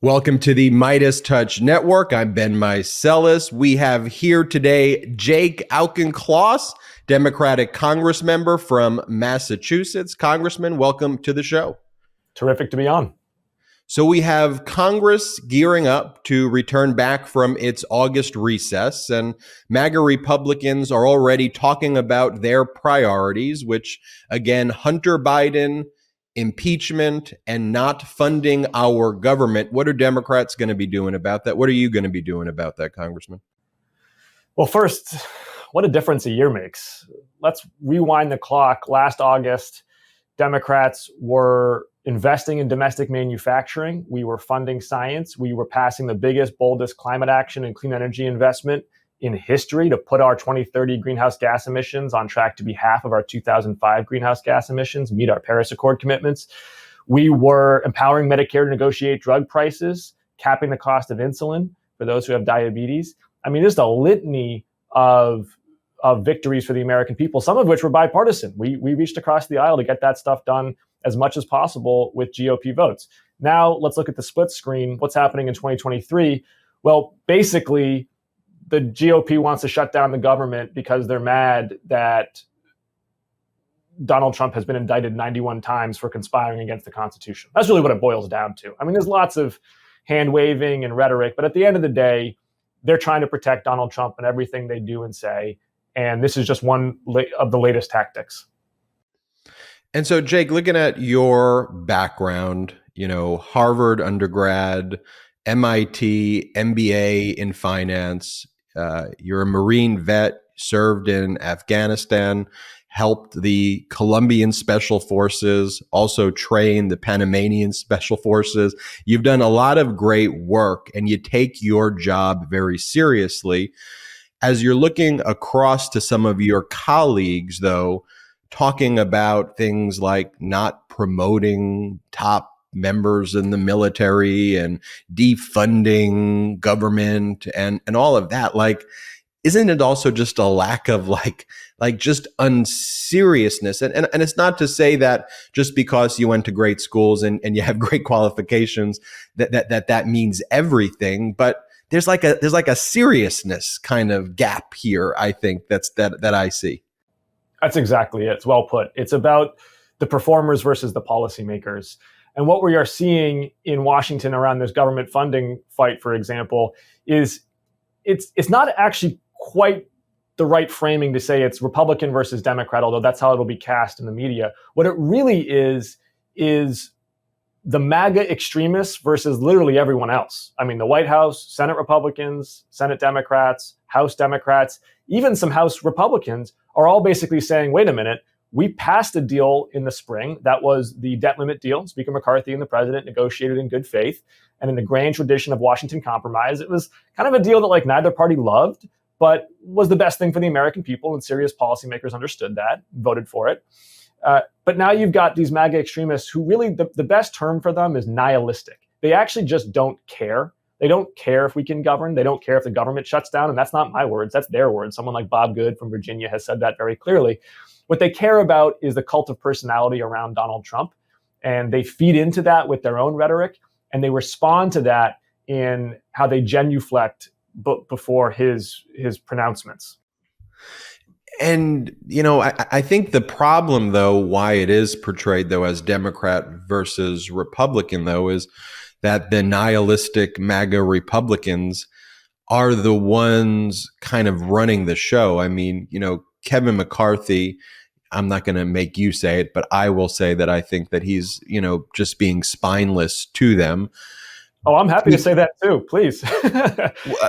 Welcome to the MeidasTouch Network. I'm Ben Meiselas. We have here today Jake Auchincloss, Democratic Congressman from Massachusetts. Congressman, welcome to the show. Terrific to be on. So we have Congress gearing up to return back from its August recess, and MAGA Republicans are already talking about their priorities, which, again, Hunter Biden, impeachment, and not funding our government. What are Democrats going to be doing about that? What are you going to be doing about that, Congressman? Well, first, what a difference a year makes. Let's rewind the clock. Last August, Democrats were investing in domestic manufacturing. We were funding science. We were passing the biggest, boldest climate action and clean energy investment in history to put our 2030 greenhouse gas emissions on track to be half of our 2005 greenhouse gas emissions, meet our Paris Accord commitments. We were empowering Medicare to negotiate drug prices, capping the cost of insulin for those who have diabetes. I mean, just a litany of victories for the American people, some of which were bipartisan. We reached across the aisle to get that stuff done as much as possible with GOP votes. Now let's look at the split screen. What's happening in 2023? Well, basically, the GOP wants to shut down the government because they're mad that Donald Trump has been indicted 91 times for conspiring against the Constitution. That's really what it boils down to. I mean, there's lots of hand waving and rhetoric, but at the end of the day, they're trying to protect Donald Trump and everything they do and say. And this is just one of the latest tactics. And so, Jake, looking at your background, Harvard undergrad, MIT, MBA in finance, you're a Marine vet, served in Afghanistan, helped the Colombian Special Forces, also trained the Panamanian Special Forces. You've done a lot of great work, and you take your job very seriously. As you're looking across to some of your colleagues, though, talking about things like not promoting top members in the military and defunding government and all of that, isn't it also just a lack of just unseriousness? And it's not to say that just because you went to great schools and you have great qualifications that means everything, but there's like a seriousness kind of gap here, I think, that I see. That's exactly it. It's well put. It's about the performers versus the policymakers. And what we are seeing in Washington around this government funding fight, for example, is it's not actually quite the right framing to say it's Republican versus Democrat, although that's how it'll be cast in the media. What it really is the MAGA extremists versus literally everyone else. I mean, the White House, Senate Republicans, Senate Democrats, House Democrats, even some House Republicans are all basically saying, wait a minute, we passed a deal in the spring. That was the debt limit deal. Speaker McCarthy and the president negotiated in good faith. And in the grand tradition of Washington compromise, it was kind of a deal that neither party loved, but was the best thing for the American people. And serious policymakers understood that, voted for it. But now you've got these MAGA extremists who really, the best term for them is nihilistic. They actually just don't care. They don't care if we can govern. They don't care if the government shuts down. And that's not my words. That's their words. Someone like Bob Good from Virginia has said that very clearly. What they care about is the cult of personality around Donald Trump. And they feed into that with their own rhetoric. And they respond to that in how they genuflect before his pronouncements. And, I think the problem, though, why it is portrayed, though, as Democrat versus Republican, though, is that the nihilistic MAGA Republicans are the ones kind of running the show. I mean, Kevin McCarthy, I'm not going to make you say it, but I will say that I think that he's, just being spineless to them. Oh, I'm happy to say that too, please.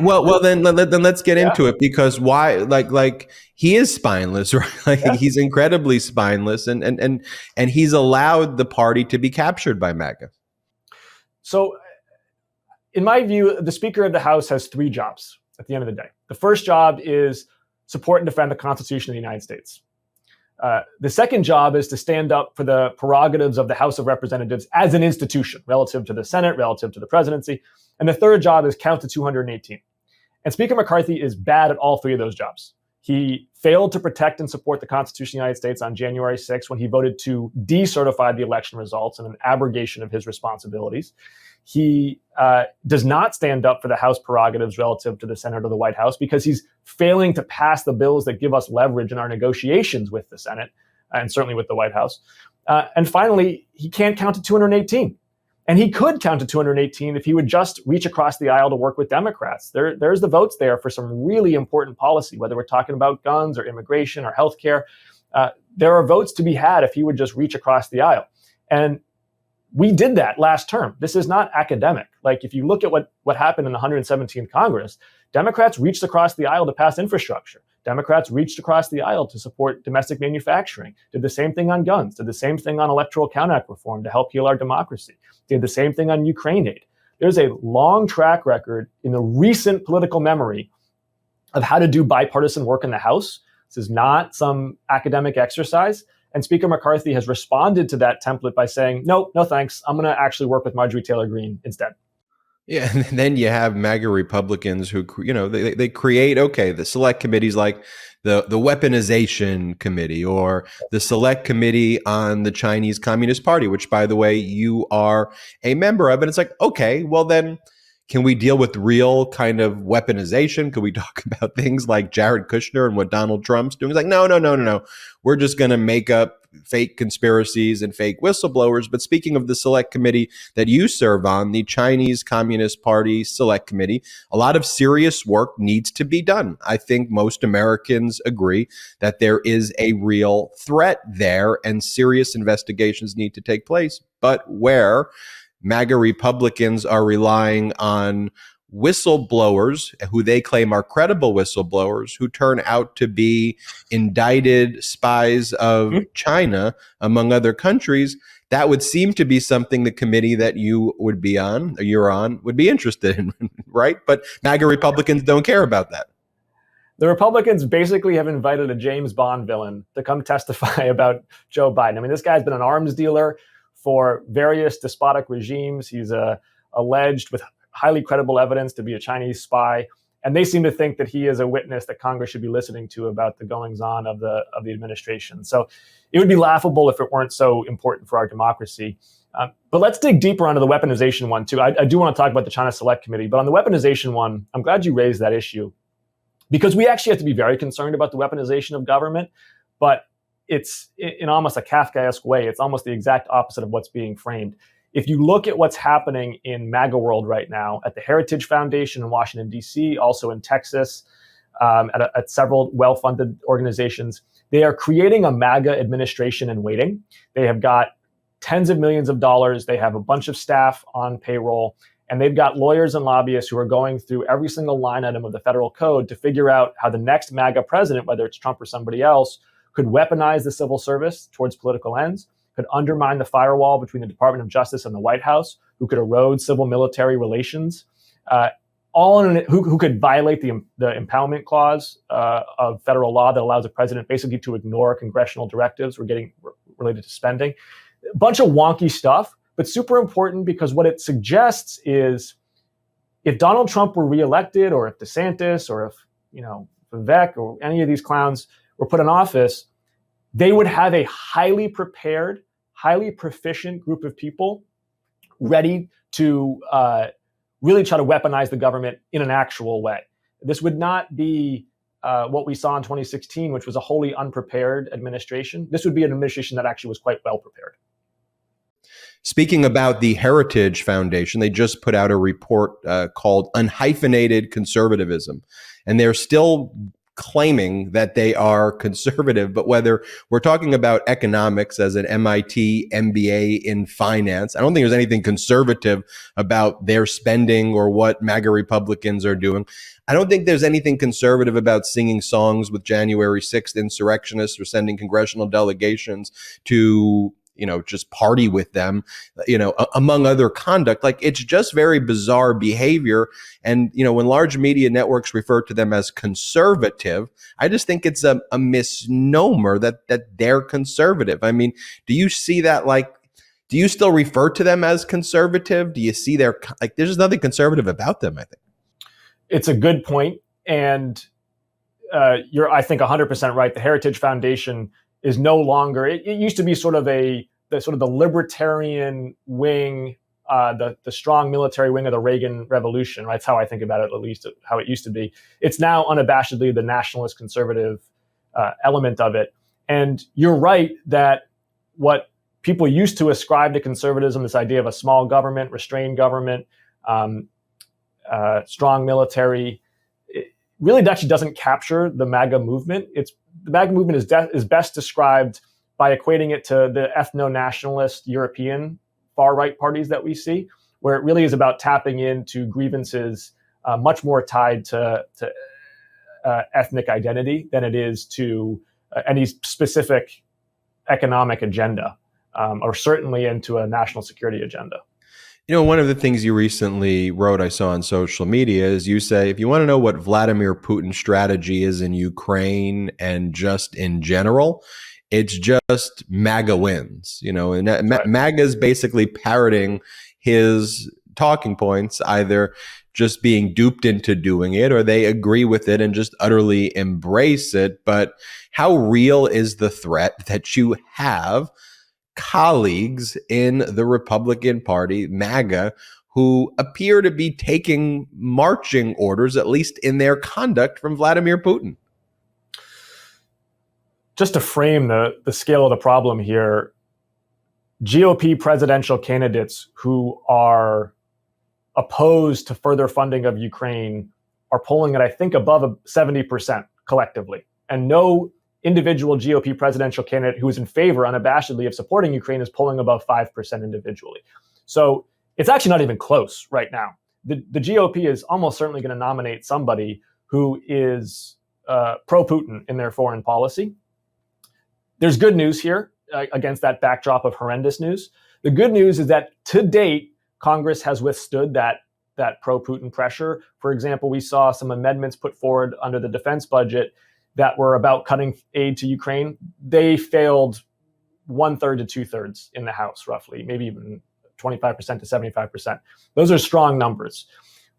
well, then let's get into it, because why? Like he is spineless, right? He's incredibly spineless, and he's allowed the party to be captured by MAGA. So, in my view, the Speaker of the House has three jobs at the end of the day. The first job is support and defend the Constitution of the United States. The second job is to stand up for the prerogatives of the House of Representatives as an institution relative to the Senate, relative to the presidency. And the third job is count to 218. And Speaker McCarthy is bad at all three of those jobs. He failed to protect and support the Constitution of the United States on January 6th when he voted to decertify the election results and an abrogation of his responsibilities. He does not stand up for the House prerogatives relative to the Senate or the White House because he's failing to pass the bills that give us leverage in our negotiations with the Senate and certainly with the White House. And finally, he can't count to 218. And he could count to 218 if he would just reach across the aisle to work with Democrats. There's the votes there for some really important policy, whether we're talking about guns or immigration or healthcare. There are votes to be had if he would just reach across the aisle. And we did that last term. This is not academic. Like, if you look at what happened in the 117th Congress, Democrats reached across the aisle to pass infrastructure. Democrats reached across the aisle to support domestic manufacturing, did the same thing on guns, did the same thing on Electoral Count Act reform to help heal our democracy, did the same thing on Ukraine aid. There's a long track record in the recent political memory of how to do bipartisan work in the House. This is not some academic exercise. And Speaker McCarthy has responded to that template by saying, no thanks. I'm going to actually work with Marjorie Taylor Greene instead. Yeah, and then you have MAGA Republicans who, they create, the select committees like the weaponization committee or the select committee on the Chinese Communist Party, which, by the way, you are a member of. And it's like, okay, well then, can we deal with real kind of weaponization? Could we talk about things like Jared Kushner and what Donald Trump's doing? It's like, no. We're just going to make up fake conspiracies and fake whistleblowers. But speaking of the select committee that you serve on, the Chinese Communist Party Select Committee, a lot of serious work needs to be done. I think most Americans agree that there is a real threat there and serious investigations need to take place. But where MAGA Republicans are relying on whistleblowers who they claim are credible whistleblowers who turn out to be indicted spies of China, among other countries, that would seem to be something the committee that you would be on, or you're on, would be interested in, right? But MAGA Republicans don't care about that. The Republicans basically have invited a James Bond villain to come testify about Joe Biden. I mean, this guy's been an arms dealer for various despotic regimes. He's alleged with highly credible evidence to be a Chinese spy. And they seem to think that he is a witness that Congress should be listening to about the goings-on of the administration. So it would be laughable if it weren't so important for our democracy. But let's dig deeper onto the weaponization one, too. I do want to talk about the China Select Committee. But on the weaponization one, I'm glad you raised that issue, because we actually have to be very concerned about the weaponization of government. But it's in almost a Kafkaesque way. It's almost the exact opposite of what's being framed. If you look at what's happening in MAGA world right now, at the Heritage Foundation in Washington, D.C., also in Texas, at several well-funded organizations, they are creating a MAGA administration in waiting. They have got tens of millions of dollars. They have a bunch of staff on payroll, and they've got lawyers and lobbyists who are going through every single line item of the federal code to figure out how the next MAGA president, whether it's Trump or somebody else, could weaponize the civil service towards political ends, could undermine the firewall between the Department of Justice and the White House, who could erode civil-military relations, who could violate the impoundment clause of federal law that allows the president basically to ignore congressional directives related to spending. A bunch of wonky stuff, but super important, because what it suggests is if Donald Trump were reelected, or if DeSantis, or if Vivek or any of these clowns were put in office, they would have a highly prepared, highly proficient group of people ready to really try to weaponize the government in an actual way. This would not be what we saw in 2016, which was a wholly unprepared administration. This would be an administration that actually was quite well prepared. Speaking about the Heritage Foundation, they just put out a report called Unhyphenated Conservatism, and they're still claiming that they are conservative, but whether we're talking about economics as an MIT MBA in finance, I don't think there's anything conservative about their spending or what MAGA Republicans are doing. I don't think there's anything conservative about singing songs with January 6th insurrectionists or sending congressional delegations to just party with them, among other conduct. Like, it's just very bizarre behavior. And, when large media networks refer to them as conservative, I just think it's a misnomer that they're conservative. I mean, do you see that? Do you still refer to them as conservative? Do you see there's just nothing conservative about them, I think. It's a good point. And you're, I think, 100% right. The Heritage Foundation is no longer, it used to be sort of the libertarian wing the strong military wing of the Reagan Revolution. Right? That's how I think about it, at least how it used to be. It's now unabashedly the nationalist conservative element of it. And you're right that what people used to ascribe to conservatism, this idea of a small government, restrained government, strong military, it really actually doesn't capture the MAGA movement. The MAGA movement is best described by equating it to the ethno-nationalist European far-right parties that we see, where it really is about tapping into grievances much more tied to ethnic identity than it is to any specific economic agenda, or certainly into a national security agenda. One of the things you recently wrote, I saw on social media, is you say, if you want to know what Vladimir Putin's strategy is in Ukraine and just in general, it's just MAGA wins, and right. MAGA is basically parroting his talking points, either just being duped into doing it or they agree with it and just utterly embrace it. But how real is the threat that you have colleagues in the Republican Party, MAGA, who appear to be taking marching orders, at least in their conduct, from Vladimir Putin? Just to frame the scale of the problem here, GOP presidential candidates who are opposed to further funding of Ukraine are polling at, I think, above 70% collectively. And no individual GOP presidential candidate who is in favor unabashedly of supporting Ukraine is polling above 5% individually. So it's actually not even close right now. The GOP is almost certainly going to nominate somebody who is pro-Putin in their foreign policy. There's good news here against that backdrop of horrendous news. The good news is that to date, Congress has withstood that pro-Putin pressure. For example, we saw some amendments put forward under the defense budget that were about cutting aid to Ukraine. They failed 1/3 to 2/3 in the House, roughly, maybe even 25% to 75%. Those are strong numbers.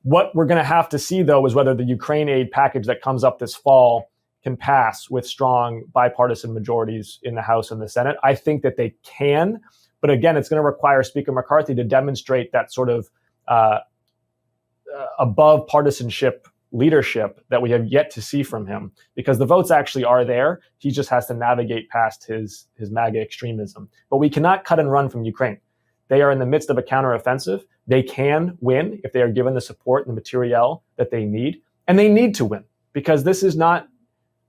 What we're going to have to see, though, is whether the Ukraine aid package that comes up this fall can pass with strong bipartisan majorities in the House and the Senate. I think that they can. But again, it's going to require Speaker McCarthy to demonstrate that sort of above partisanship leadership that we have yet to see from him, because the votes actually are there. He just has to navigate past his MAGA extremism. But we cannot cut and run from Ukraine. They are in the midst of a counteroffensive. They can win if they are given the support and the materiel that they need. And they need to win, because this is not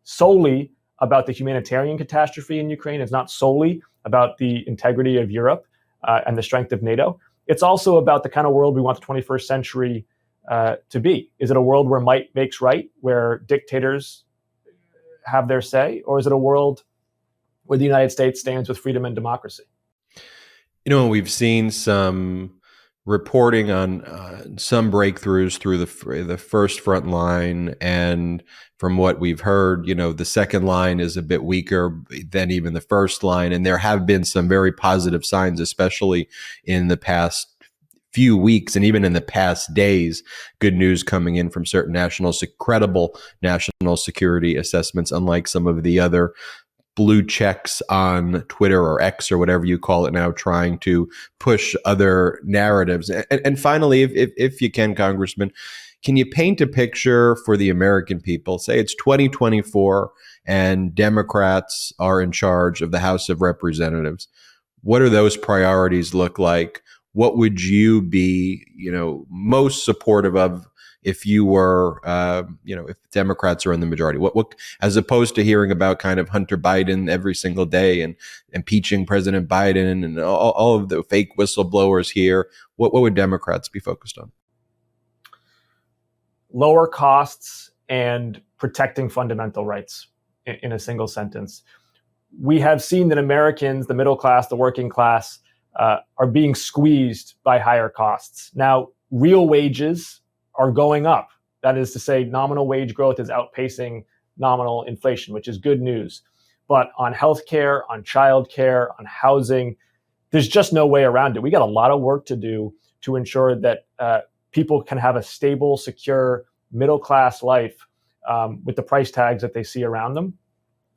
solely about the humanitarian catastrophe in Ukraine. It's not solely about the integrity of Europe and the strength of NATO. It's also about the kind of world we want the 21st century to be. Is it a world where might makes right, where dictators have their say? Or is it a world where the United States stands with freedom and democracy? We've seen some reporting on some breakthroughs through the first front line, and from what we've heard, the second line is a bit weaker than even the first line, and there have been some very positive signs, especially in the past few weeks and even in the past days. Good news coming in from certain credible national security assessments, unlike some of the other blue checks on Twitter or X or whatever you call it now, trying to push other narratives. And finally, if you can, Congressman, can you paint a picture for the American people? Say it's 2024 and Democrats are in charge of the House of Representatives. What do those priorities look like? What would you be, most supportive of if you were, if Democrats are in the majority? What, as opposed to hearing about kind of Hunter Biden every single day and impeaching President Biden and all of the fake whistleblowers here, what would Democrats be focused on? Lower costs and protecting fundamental rights in a single sentence. We have seen that Americans, the middle class, the working class, are being squeezed by higher costs. Now, real wages are going up. That is to say, nominal wage growth is outpacing nominal inflation, which is good news. But on healthcare, on childcare, on housing, there's just no way around it. We got a lot of work to do to ensure that people can have a stable, secure, middle-class life with the price tags that they see around them.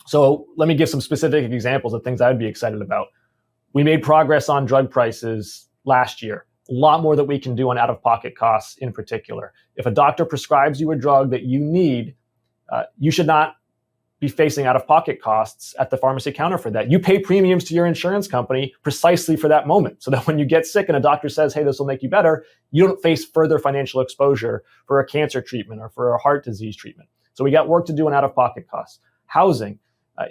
So let me give some specific examples of things I'd be excited about. We made progress on drug prices last year. A lot more that we can do on out-of-pocket costs in particular. If a doctor prescribes you a drug that you need, you should not be facing out-of-pocket costs at the pharmacy counter for that. You pay premiums to your insurance company precisely for that moment, so that when you get sick and a doctor says, hey, this will make you better, you don't face further financial exposure for a cancer treatment or for a heart disease treatment. So we got work to do on out-of-pocket costs. Housing.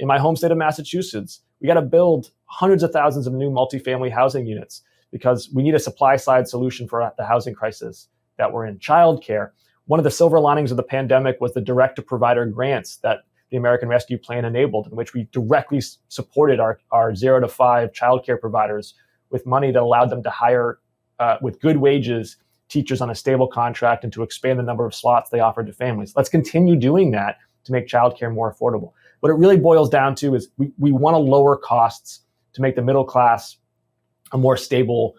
In my home state of Massachusetts, we got to build hundreds of thousands of new multifamily housing units because we need a supply-side solution for the housing crisis that we're in. Childcare. One of the silver linings of the pandemic was the direct-to-provider grants that the American Rescue Plan enabled, in which we directly supported our 0 to 5 childcare providers with money that allowed them to hire, with good wages, teachers on a stable contract and to expand the number of slots they offered to families. Let's continue doing that to make childcare more affordable. What it really boils down to is we want to lower costs to make the middle class a more stable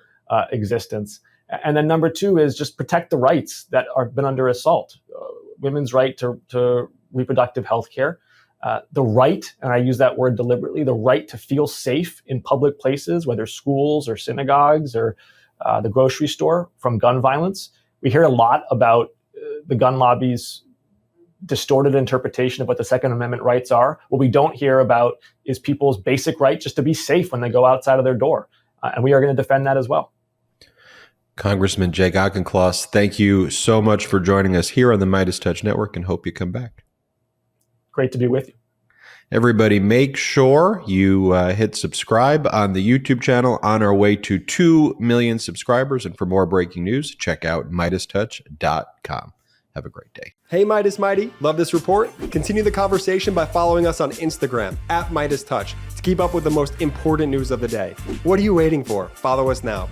existence. And then number two is just protect the rights that have been under assault. Women's right to reproductive health care, the right, and I use that word deliberately, the right to feel safe in public places, whether schools or synagogues or the grocery store, from gun violence. We hear a lot about the gun lobby's distorted interpretation of what the Second Amendment rights are. What we don't hear about is people's basic right just to be safe when they go outside of their door. And we are going to defend that as well. Congressman Jake Auchincloss, thank you so much for joining us here on the MeidasTouch Network, and hope you come back. Great to be with you. Everybody, make sure you hit subscribe on the YouTube channel, on our way to 2 million subscribers. And for more breaking news, check out MeidasTouch.com. Have a great day. Hey, Meidas Mighty. Love this report? Continue the conversation by following us on Instagram @MeidasTouch to keep up with the most important news of the day. What are you waiting for? Follow us now.